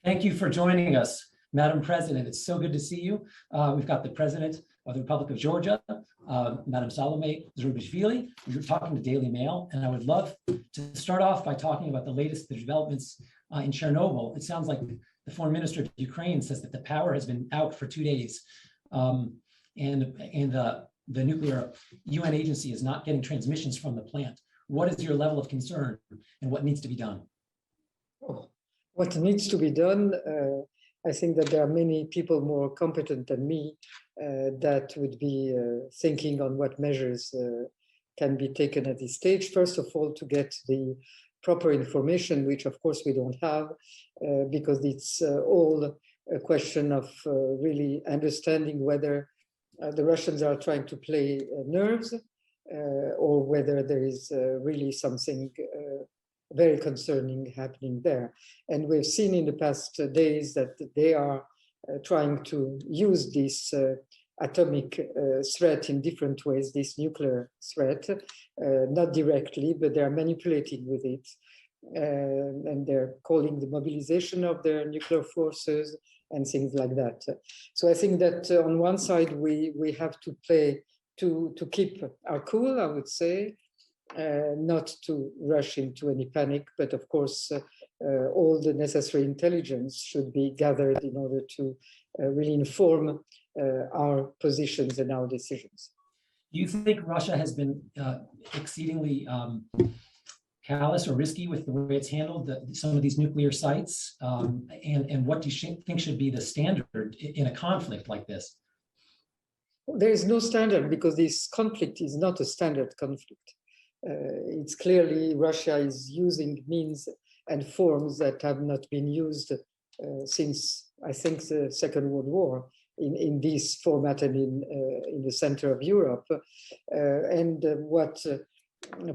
Thank you for joining us, Madam President. It's so good to see you. We've got the President of the Republic of Georgia, Madam Salome Zurabishvili. You're talking to Daily Mail, and I would love to start off by talking about the latest developments in Chernobyl. It sounds like the Foreign Minister of Ukraine says that the power has been out for 2 days, and the nuclear UN agency is not getting transmissions from the plant. What is your level of concern, and what needs to be done? What needs to be done, I think that there are many people more competent than me that would be thinking on what measures can be taken at this stage. First of all, to get the proper information, which of course we don't have, because it's all a question of really understanding whether the Russians are trying to play nerves or whether there is really something very concerning happening there. And we've seen in the past days that they are trying to use this atomic threat in different ways, this nuclear threat, not directly, but they're manipulating with it. And they're calling the mobilization of their nuclear forces and things like that. So I think that on one side, we have to keep our cool, I would say, not to rush into any panic, but of course, all the necessary intelligence should be gathered in order to really inform our positions and our decisions. Do you think Russia has been exceedingly callous or risky with the way it's handled some of these nuclear sites? And what do you think should be the standard in a conflict like this? There is no standard because this conflict is not a standard conflict. It's clearly Russia is using means and forms that have not been used since, I think, the Second World War in this format and in the center of Europe. What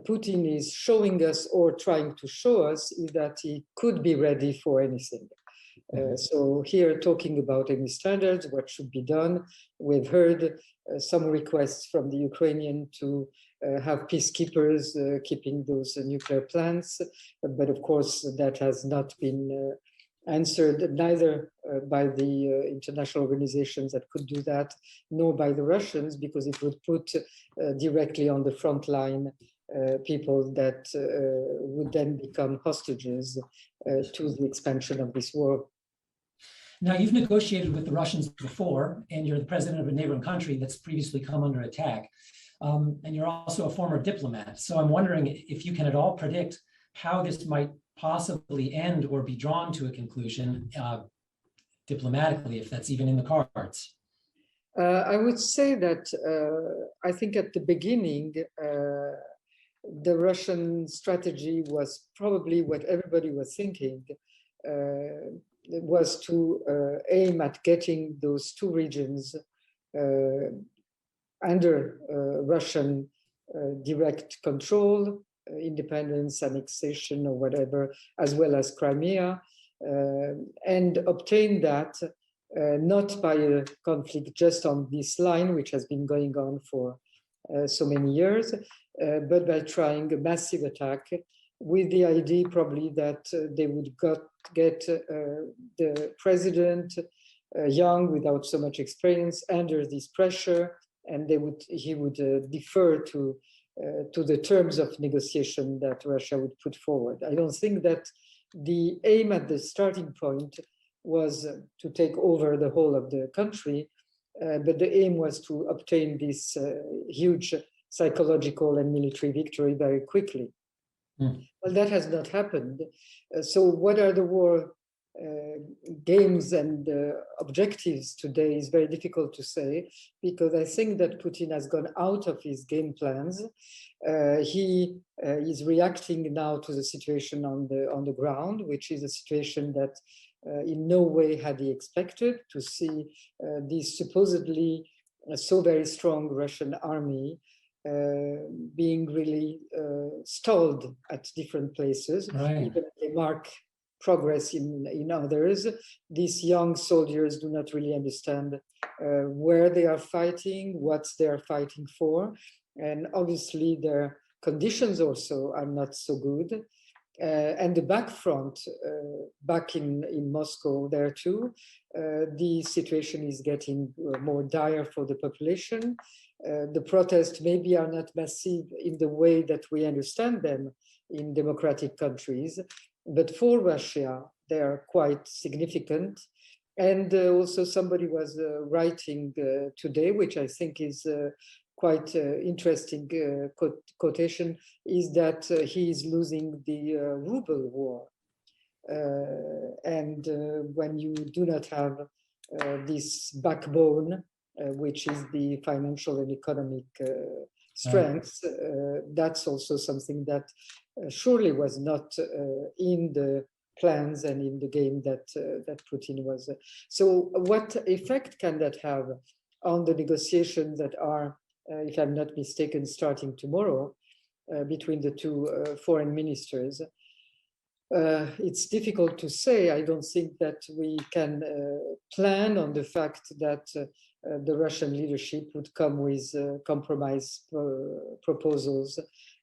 Putin is showing us or trying to show us is that he could be ready for anything. So here, talking about any standards, what should be done, we've heard some requests from the Ukrainian to have peacekeepers keeping those nuclear plants, but of course that has not been answered neither by the international organizations that could do that, nor by the Russians, because it would put directly on the front line people that would then become hostages to the expansion of this war. Now, you've negotiated with the Russians before, and you're the president of a neighboring country that's previously come under attack. And you're also a former diplomat. So I'm wondering if you can at all predict how this might possibly end or be drawn to a conclusion diplomatically, if that's even in the cards. I would say that I think at the beginning, the Russian strategy was probably what everybody was thinking, was to aim at getting those two regions under Russian direct control, independence, annexation, or whatever, as well as Crimea, and obtain that not by a conflict just on this line, which has been going on for so many years, but by trying a massive attack with the idea probably that they would get the president young, without so much experience, under this pressure, and he would defer to the terms of negotiation that Russia would put forward. I don't think that the aim at the starting point was to take over the whole of the country, but the aim was to obtain this huge psychological and military victory very quickly. Well, that has not happened. So what are the war games and objectives today is very difficult to say, because I think that Putin has gone out of his game plans. He is reacting now to the situation on the ground, which is a situation that in no way had he expected, to see this supposedly so very strong Russian army being really stalled at different places. Right. Even if they mark progress in others, these young soldiers do not really understand where they are fighting, what they are fighting for, and obviously their conditions also are not so good. and the back front, back in Moscow there too, the situation is getting more dire for the population. The protests maybe are not massive in the way that we understand them in democratic countries, but for Russia, they are quite significant. And also somebody was writing today, which I think is quite interesting quotation, is that he is losing the ruble war. And when you do not have this backbone, which is the financial and economic strength, that's also something that surely was not in the plans and in the game that Putin was. So what effect can that have on the negotiations that are, if I'm not mistaken, starting tomorrow between the two foreign ministers? It's difficult to say. I don't think that we can plan on the fact that the Russian leadership would come with compromise proposals,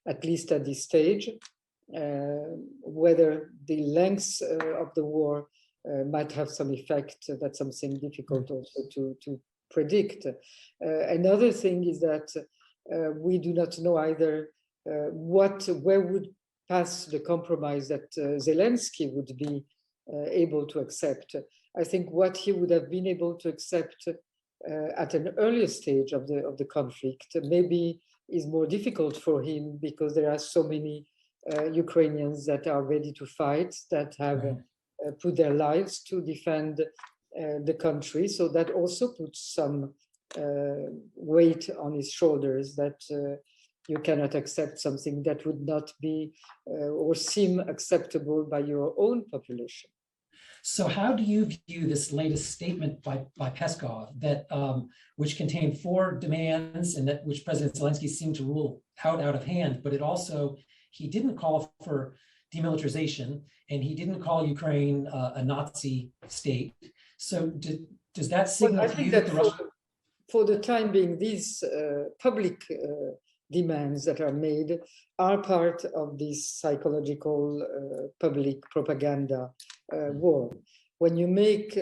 at least at this stage. Whether the length of the war might have some effect, that's something difficult also to predict. Another thing is that we do not know either where would pass the compromise that Zelensky would be able to accept. I think what he would have been able to accept at an earlier stage of the conflict maybe is more difficult for him, because there are so many Ukrainians that are ready to fight, that have put their lives to defend the country. So that also puts some weight on his shoulders, that you cannot accept something that would not be or seem acceptable by your own population. So how do you view this latest statement by Peskov, that which contained 4 demands, and that which President Zelensky seemed to rule out of hand, but it also, he didn't call for demilitarization, and he didn't call Ukraine a Nazi state. So does that signal to you that the Russian... For the time being, these public demands that are made are part of this psychological public propaganda war. When you make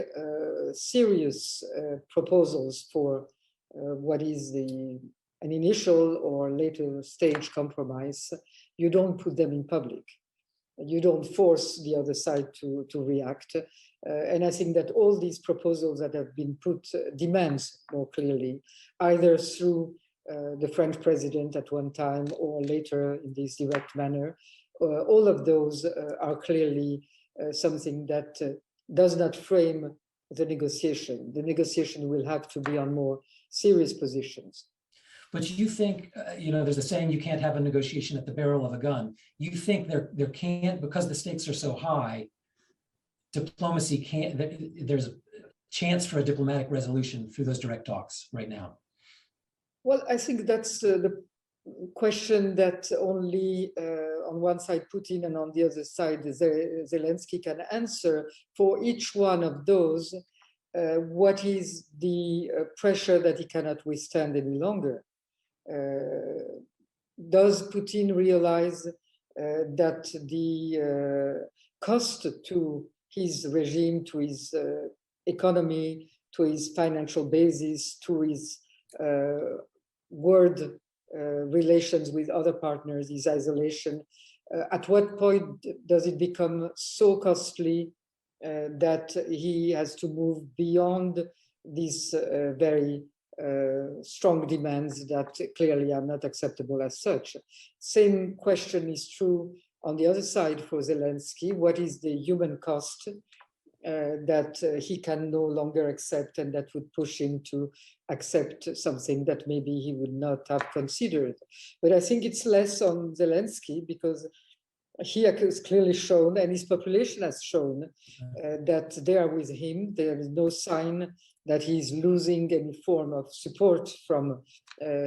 serious proposals for what is an initial or later stage compromise, you don't put them in public. You don't force the other side to react. And I think that all these proposals that have been put, demands more clearly, either through the French president at one time or later in this direct manner, all of those are clearly something that does not frame the negotiation. The negotiation will have to be on more serious positions. But you think, there's a saying, you can't have a negotiation at the barrel of a gun. You think there can't, because the stakes are so high, diplomacy can't, there's a chance for a diplomatic resolution through those direct talks right now? Well, I think that's the question that only on one side Putin and on the other side Zelensky can answer. For each one of those, what is the pressure that he cannot withstand any longer? Does Putin realize that the cost to his regime, to his economy, to his financial basis, to his world relations with other partners, his isolation, at what point does it become so costly that he has to move beyond these very strong demands that clearly are not acceptable as such? Same question is true on the other side for Zelensky. What is the human cost that he can no longer accept, and that would push him to accept something that maybe he would not have considered? But I think it's less on Zelensky, because he has clearly shown, and his population has shown, that they are with him. There is no sign that he's losing any form of support from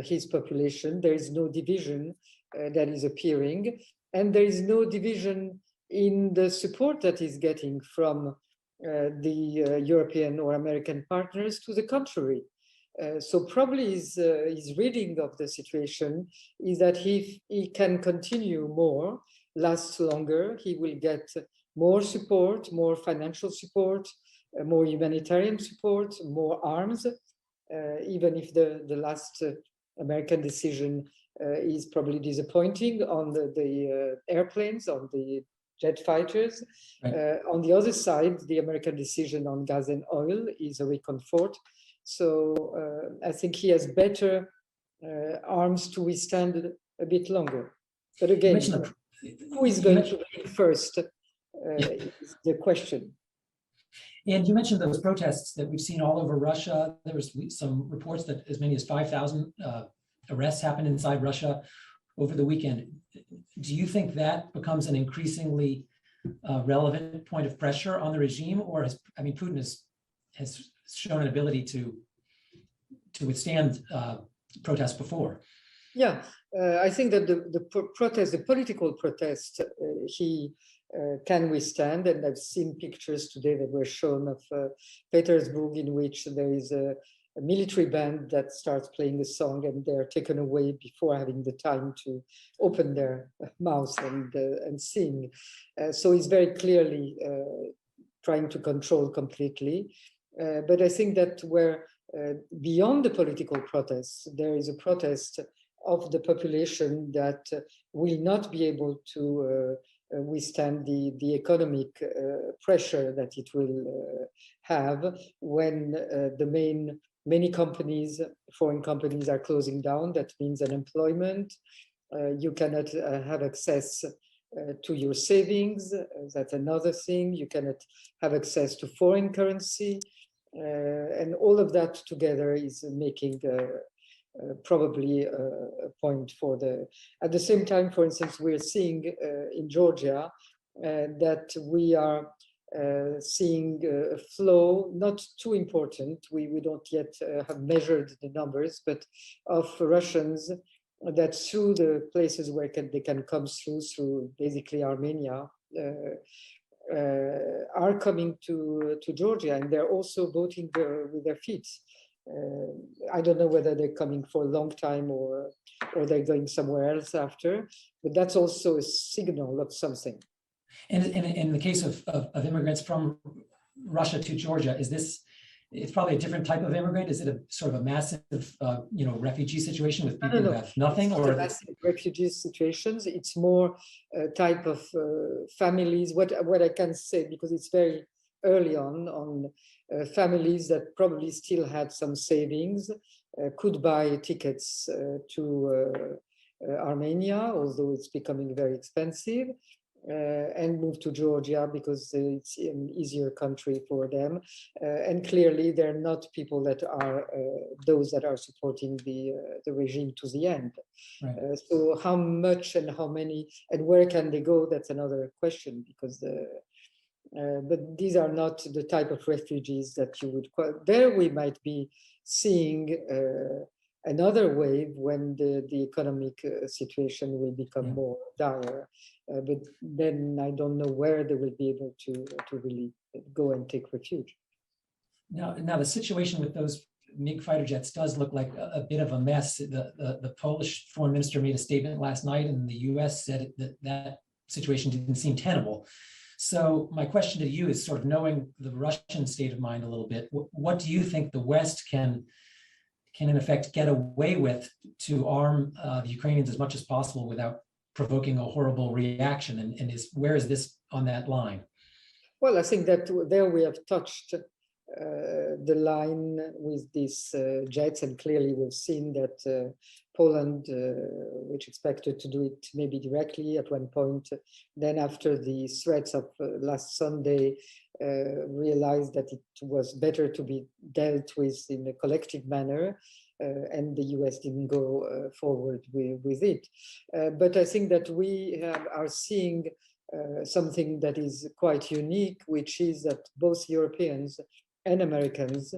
his population. There is no division that is appearing, and there is no division in the support that he's getting from the European or American partners. To the contrary. So probably his reading of the situation is that he can continue more lasts longer. He will get more support, more financial support, more humanitarian support, more arms, even if the last American decision is probably disappointing on the airplanes, on the jet fighters. Right. On the other side, the American decision on gas and oil is a reconfort. So I think he has better arms to withstand a bit longer. But again, who is going to win first is the question. And you mentioned those protests that we've seen all over Russia. There was some reports that as many as 5,000 arrests happened inside Russia over the weekend. Do you think that becomes an increasingly relevant point of pressure on the regime, or Putin has shown an ability to withstand protests before? Yeah, I think that the political protest, he can withstand, and I've seen pictures today that were shown of Petersburg, in which there is a military band that starts playing a song, and they're taken away before having the time to open their mouth and sing. So he's very clearly trying to control completely. But I think that where beyond the political protests, there is a protest of the population that will not be able to withstand the economic pressure that it will have when many companies, foreign companies, are closing down. That means unemployment. You cannot have access to your savings. That's another thing. You cannot have access to foreign currency. And all of that together is making probably a point for the... At the same time, for instance, we're seeing in Georgia that we are seeing a flow, not too important, we don't yet have measured the numbers, but of Russians that through the places where they can come through basically Armenia, are coming to Georgia, and they're also voting with their feet. I don't know whether they're coming for a long time or they're going somewhere else after, but that's also a signal of something. And in the case of immigrants from Russia to Georgia, it's probably a different type of immigrant? Is it a sort of a massive, refugee situation with people who have nothing? Or massive refugee situations. It's more a type of families. What I can say, because it's very early on families that probably still had some savings, could buy tickets to Armenia, although it's becoming very expensive. And move to Georgia because it's an easier country for them. And clearly, they're not people that are those that are supporting the regime to the end. Right. So how much and how many and where can they go? That's another question, because but these are not the type of refugees that you would call. There we might be seeing another wave when the economic situation will become more dire. But then I don't know where they will be able to really go and take refuge. Now the situation with those MiG fighter jets does look like a bit of a mess. The Polish foreign minister made a statement last night, and the US said that situation didn't seem tenable. So my question to you is, sort of knowing the Russian state of mind a little bit, what do you think the West can in effect get away with to arm the Ukrainians as much as possible without provoking a horrible reaction? And where is this on that line? Well, I think that there we have touched the line with these jets, and clearly we've seen that Poland, which expected to do it maybe directly at one point, then after the threats of last Sunday, realized that it was better to be dealt with in a collective manner, and the US didn't go forward with it. But I think that we are seeing something that is quite unique, which is that both Europeans and Americans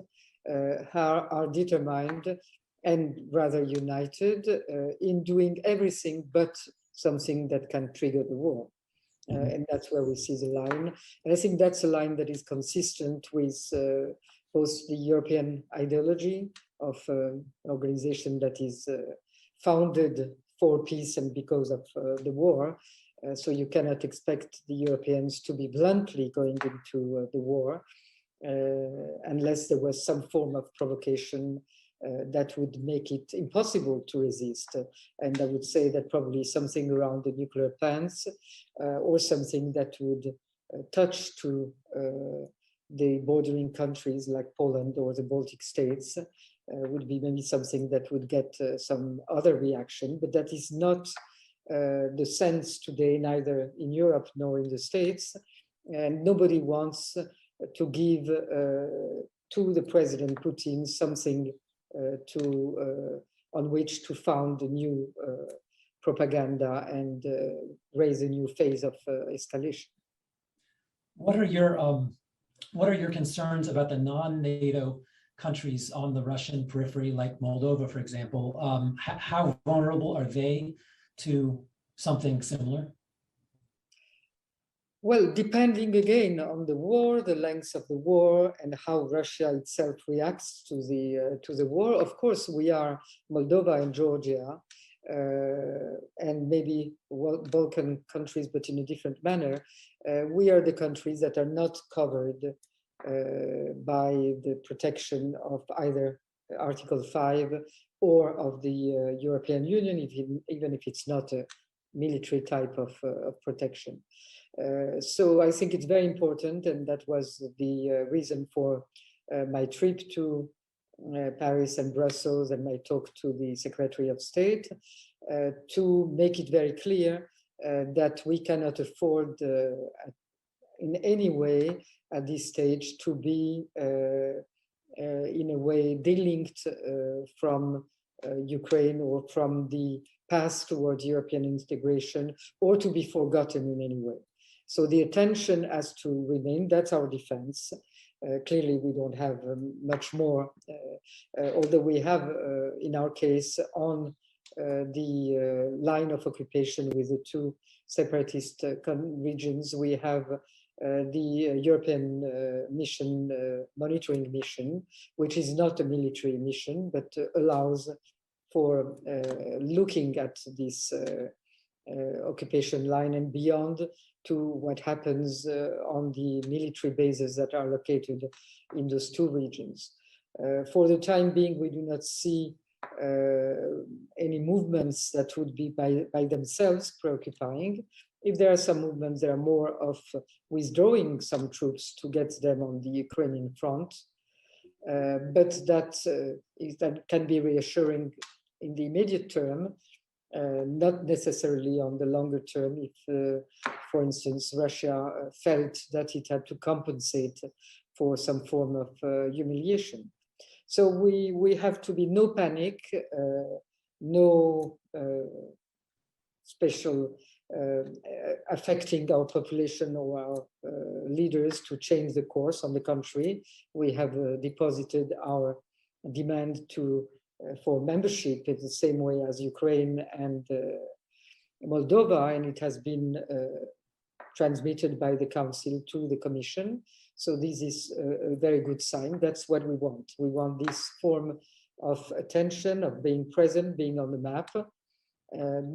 are determined and rather united in doing everything but something that can trigger the war. And that's where we see the line. And I think that's a line that is consistent with both the European ideology of an organization that is founded for peace and because of the war, So you cannot expect the Europeans to be bluntly going into the war unless there was some form of provocation that would make it impossible to resist. And I would say that probably something around the nuclear plants or something that would touch to the bordering countries like Poland or the Baltic states would be maybe something that would get some other reaction, but that is not the sense today, neither in Europe nor in the States. And nobody wants to give to the President Putin something on which to found a new propaganda and raise a new phase of escalation. What are your concerns about the non-NATO countries on the Russian periphery, like Moldova, for example? How vulnerable are they to something similar? Well, depending again on the war, the length of the war, and how Russia itself reacts to the war. Of course, we are Moldova and Georgia, and maybe Balkan countries, but in a different manner. We are the countries that are not covered by the protection of either Article 5 or of the European Union, even if it's not a military type of protection. So I think it's very important, and that was the reason for my trip to Paris and Brussels and my talk to the Secretary of State, to make it very clear that we cannot afford in any way at this stage to be in a way delinked from Ukraine or from the path towards European integration, or to be forgotten in any way. So the attention has to remain. That's our defense. Clearly, we don't have much more, although we have, in our case, on the line of occupation with the two separatist regions, we have the European mission, monitoring mission, which is not a military mission, but allows for looking at this occupation line and beyond to what happens on the military bases that are located in those two regions. For the time being, we do not see any movements that would be by themselves preoccupying. If there are some movements, there are more of withdrawing some troops to get them on the Ukrainian front. But that can be reassuring in the immediate term, not necessarily on the longer term if, for instance, Russia felt that it had to compensate for some form of humiliation. So we have to be no panic, no special affecting our population or our leaders to change the course. On the contrary, we have deposited our demand for membership in the same way as Ukraine and Moldova, and it has been transmitted by the Council to the Commission. So this is a very good sign. That's what we want. We want this form of attention, of being present, being on the map,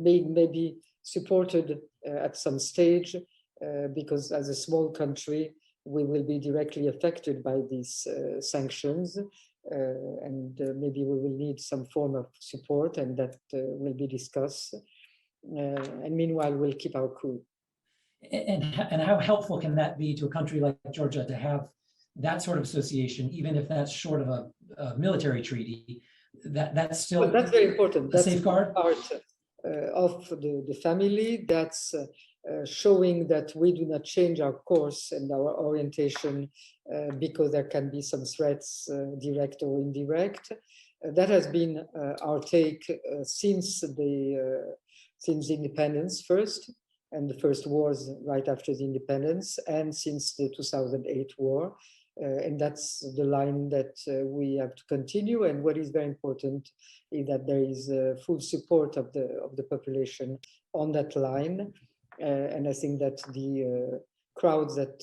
being maybe supported at some stage, because as a small country, we will be directly affected by these sanctions, and maybe we will need some form of support, and that will be discussed. And meanwhile, we'll keep our cool. And how helpful can that be to a country like Georgia to have that sort of association, even if that's short of a military treaty? That's still well, that's very important. That's safeguard part of the family. That's showing that we do not change our course and our orientation because there can be some threats, direct or indirect. That has been our take since the independence first, and the first wars right after the independence, and since the 2008 war. And that's the line that we have to continue. And what is very important is that there is full support of the population on that line. And I think that the crowds that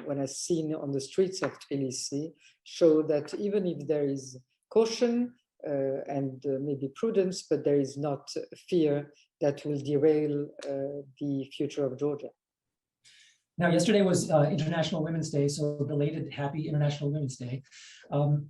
when I've seen on the streets of Tbilisi show that even if there is caution and maybe prudence, but there is not fear that will derail the future of Georgia. Now, yesterday was International Women's Day, so belated happy International Women's Day. I'm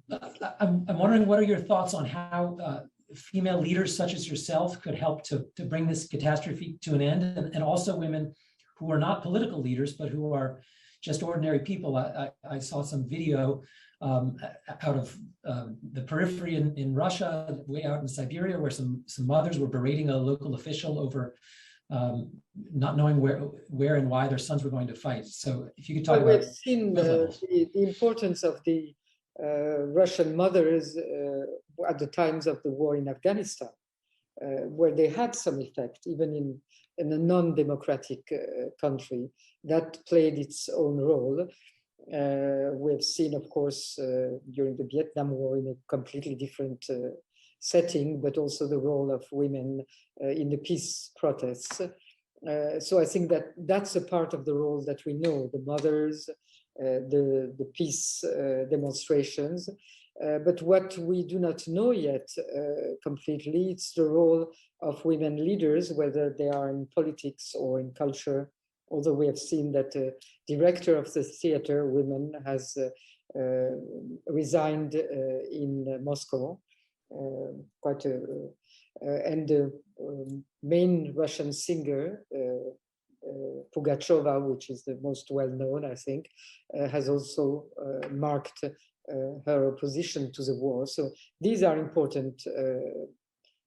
wondering, what are your thoughts on how female leaders such as yourself could help to bring this catastrophe to an end, and also women who are not political leaders, but who are just ordinary people. I saw some video out of the periphery in Russia, way out in Siberia, where some mothers were berating a local official over not knowing where and why their sons were going to fight. So if you could talk about. We've seen the importance of the Russian mothers at the times of the war in Afghanistan, where they had some effect, even in a non-democratic country that played its own role. We've seen, of course, during the Vietnam War in a completely different setting, but also the role of women in the peace protests. So I think that that's a part of the role that we know, the mothers, the peace demonstrations. But what we do not know yet completely, it's the role of women leaders, whether they are in politics or in culture. Although we have seen that the director of the theater, women, has resigned in Moscow. And the main Russian singer, Pugacheva, which is the most well-known, I think, has also marked her opposition to the war. So these are important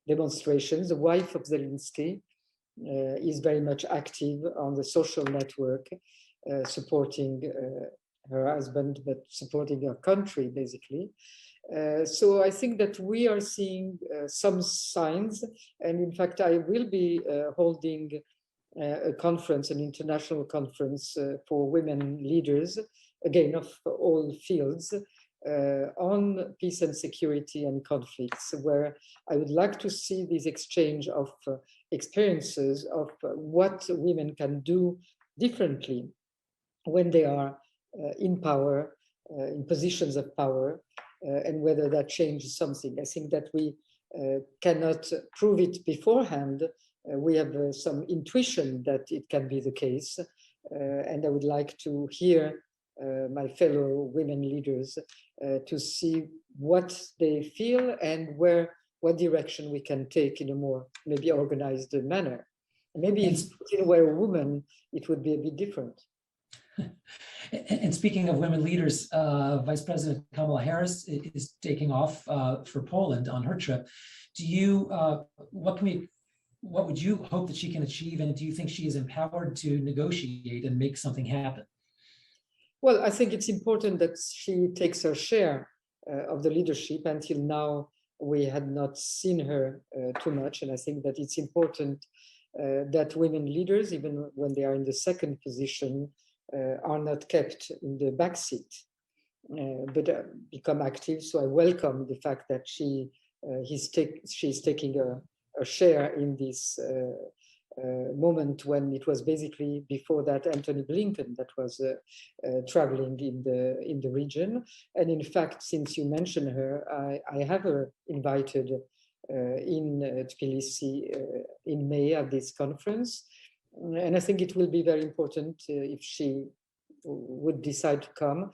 demonstrations. The wife of Zelensky is very much active on the social network, supporting her husband, but supporting her country, basically. So I think that we are seeing some signs, and in fact, I will be holding a conference, an international conference for women leaders, again, of all fields, on peace and security and conflicts, where I would like to see this exchange of experiences of what women can do differently when they are in power, in positions of power, and whether that changes something. I think that we cannot prove it beforehand. We have some intuition that it can be the case. And I would like to hear my fellow women leaders to see what they feel and what direction we can take in a more maybe organized manner. Maybe if you were a woman, it would be a bit different. And speaking of women leaders, Vice President Kamala Harris is taking off for Poland on her trip. Do you, what would you hope that she can achieve? And do you think she is empowered to negotiate and make something happen? Well, I think it's important that she takes her share of the leadership. Until now, we had not seen her too much. And I think that it's important that women leaders, even when they are in the second position, are not kept in the backseat, but become active. So I welcome the fact that she's taking a share in this moment, when it was basically before that Anthony Blinken that was traveling in the region. And in fact, since you mentioned her, I have her invited in Tbilisi in May at this conference. And I think it will be very important if she would decide to come,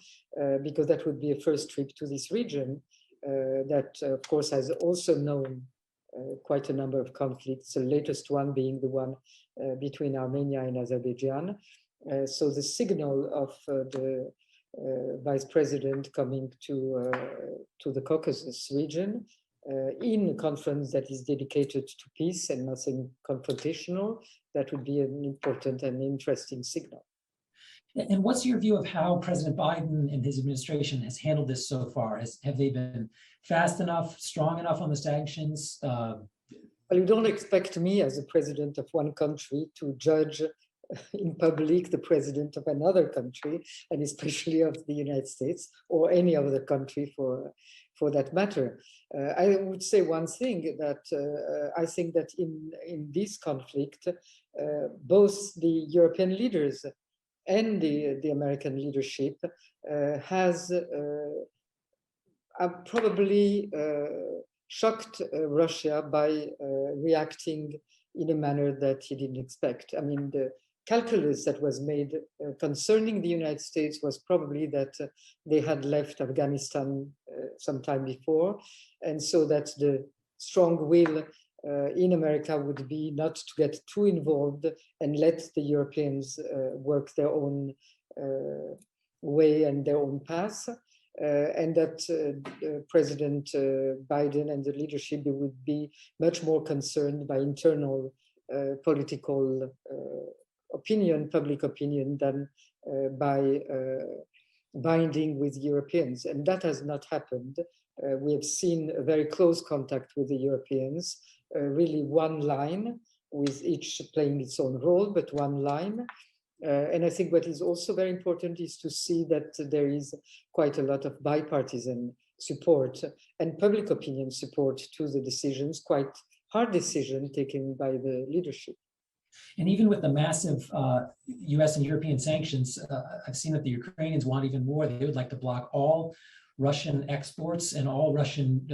because that would be a first trip to this region that, of course, has also known quite a number of conflicts, the latest one being the one between Armenia and Azerbaijan. So the signal of the Vice President coming to the Caucasus region in a conference that is dedicated to peace and nothing confrontational, that would be an important and interesting signal. And what's your view of how President Biden and his administration has handled this so far? Have they been fast enough, strong enough on the sanctions? Well, you don't expect me as a president of one country to judge in public the president of another country, and especially of the United States or any other country for that matter. I would say one thing, that I think that in this conflict, both the European leaders and the American leadership has probably shocked Russia by reacting in a manner that he didn't expect. I mean, the calculus that was made concerning the United States was probably that they had left Afghanistan some time before, and so that the strong will in America would be not to get too involved and let the Europeans work their own way and their own path, and that President Biden and the leadership would be much more concerned by internal political opinion, public opinion, than by binding with Europeans. And that has not happened. We have seen a very close contact with the Europeans, really one line, with each playing its own role, but one line. And I think what is also very important is to see that there is quite a lot of bipartisan support and public opinion support to the decisions, quite hard decision taken by the leadership. And even with the massive US and European sanctions, I've seen that the Ukrainians want even more. They would like to block all Russian exports and all Russian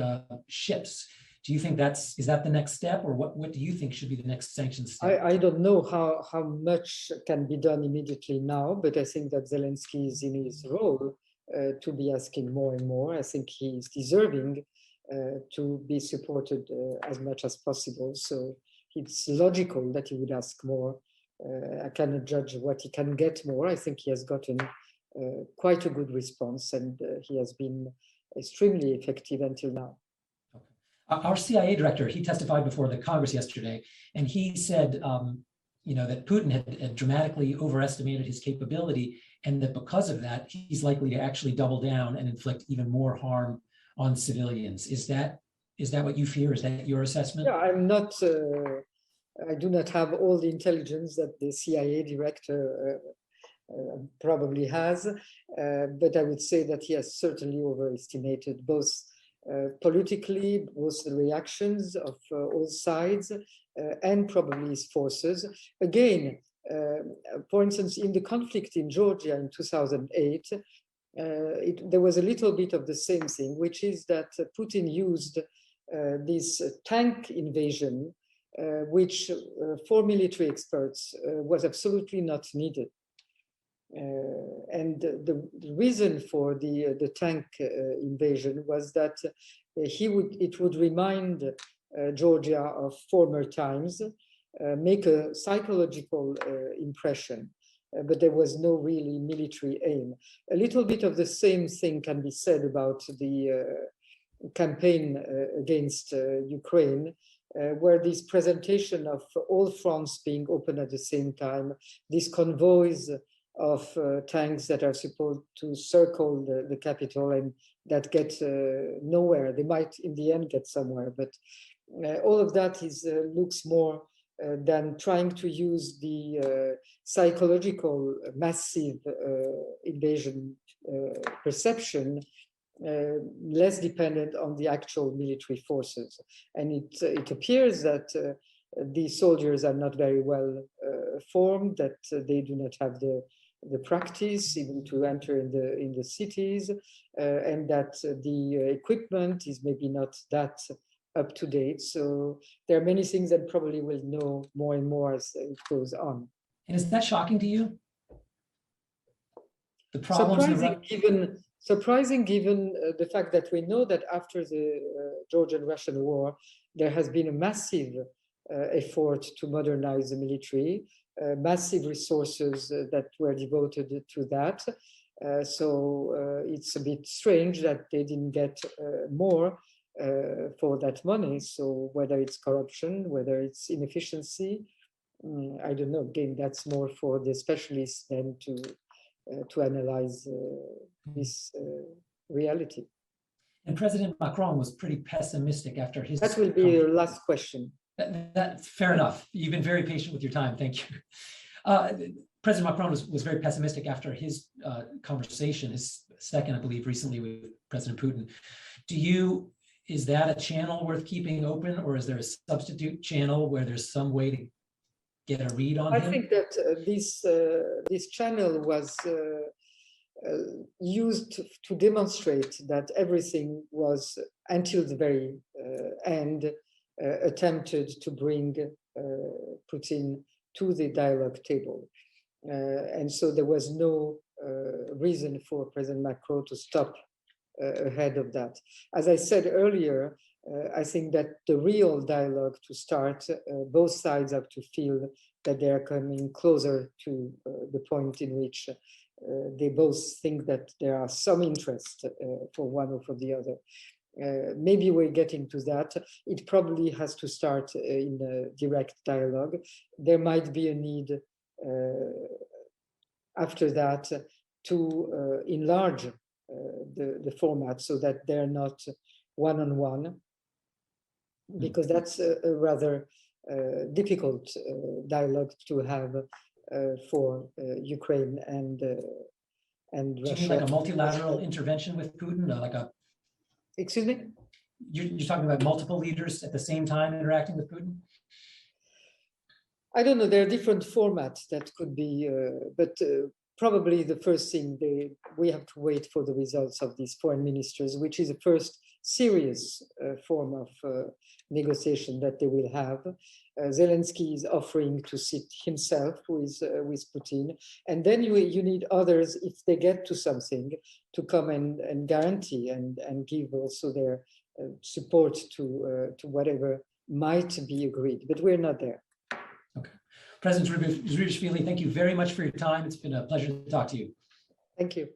ships. Do you think is that the next step, or what do you think should be the next sanctions step? I don't know how much can be done immediately now, but I think that Zelensky is in his role to be asking more and more. I think he is deserving to be supported as much as possible. So it's logical that he would ask more. I cannot judge what he can get more. I think he has gotten quite a good response, and he has been extremely effective until now. Our CIA director, he testified before the Congress yesterday, and he said, that Putin had dramatically overestimated his capability, and that because of that, he's likely to actually double down and inflict even more harm on civilians. Is that what you fear? Is that your assessment? Yeah, I'm not. I do not have all the intelligence that the CIA director probably has, but I would say that he has certainly overestimated both. Politically, both the reactions of all sides and probably his forces. Again, for instance, in the conflict in Georgia in 2008, there was a little bit of the same thing, which is that Putin used this tank invasion, which for military experts was absolutely not needed. And the reason for the tank invasion was that it would remind Georgia of former times, make a psychological impression, but there was no really military aim. A little bit of the same thing can be said about the campaign against Ukraine, where this presentation of all fronts being open at the same time, these convoys of tanks that are supposed to circle the capital and that get nowhere. They might in the end get somewhere, but all of that looks more than trying to use the psychological massive invasion perception, less dependent on the actual military forces. And it appears that the soldiers are not very well formed, that they do not have the practice even to enter in the cities, and that the equipment is maybe not that up to date. So there are many things that probably will know more and more as it goes on. And is that shocking to you? The problems surprising given the fact that we know that after the Georgian-Russian war, there has been a massive effort to modernize the military, massive resources that were devoted to that. So it's a bit strange that they didn't get more for that money. So whether it's corruption, whether it's inefficiency, I don't know. Again, that's more for the specialists than to analyze this reality. And President Macron was pretty pessimistic after his... That will be your last question. That's fair enough. You've been very patient with your time. Thank you. President Macron was very pessimistic after his conversation, his second, I believe, recently with President Putin. Is that a channel worth keeping open, or is there a substitute channel where there's some way to get a read on him? I think that this channel was used to demonstrate that everything was, until the very end, attempted to bring Putin to the dialogue table. And so there was no reason for President Macron to stop ahead of that. As I said earlier, I think that the real dialogue to start, both sides have to feel that they are coming closer to the point in which they both think that there are some interest for one or for the other. Maybe we're getting to that. It probably has to start in a direct dialogue. There might be a need after that to enlarge the format so that they're not one-on-one, because that's a rather difficult dialogue to have for Ukraine and Russia. Do you mean like a multilateral intervention with Putin, like a? Excuse me? You're talking about multiple leaders at the same time interacting with Putin? I don't know. There are different formats that could be, but probably the first thing we have to wait for the results of these foreign ministers, which is the first serious form of negotiation that they will have. Zelensky is offering to sit himself with Putin, and then you need others, if they get to something, to come and guarantee and give also their support to whatever might be agreed. But we're not there. Okay. President Zurabishvili, thank you very much for your time. It's been a pleasure to talk to you. Thank you.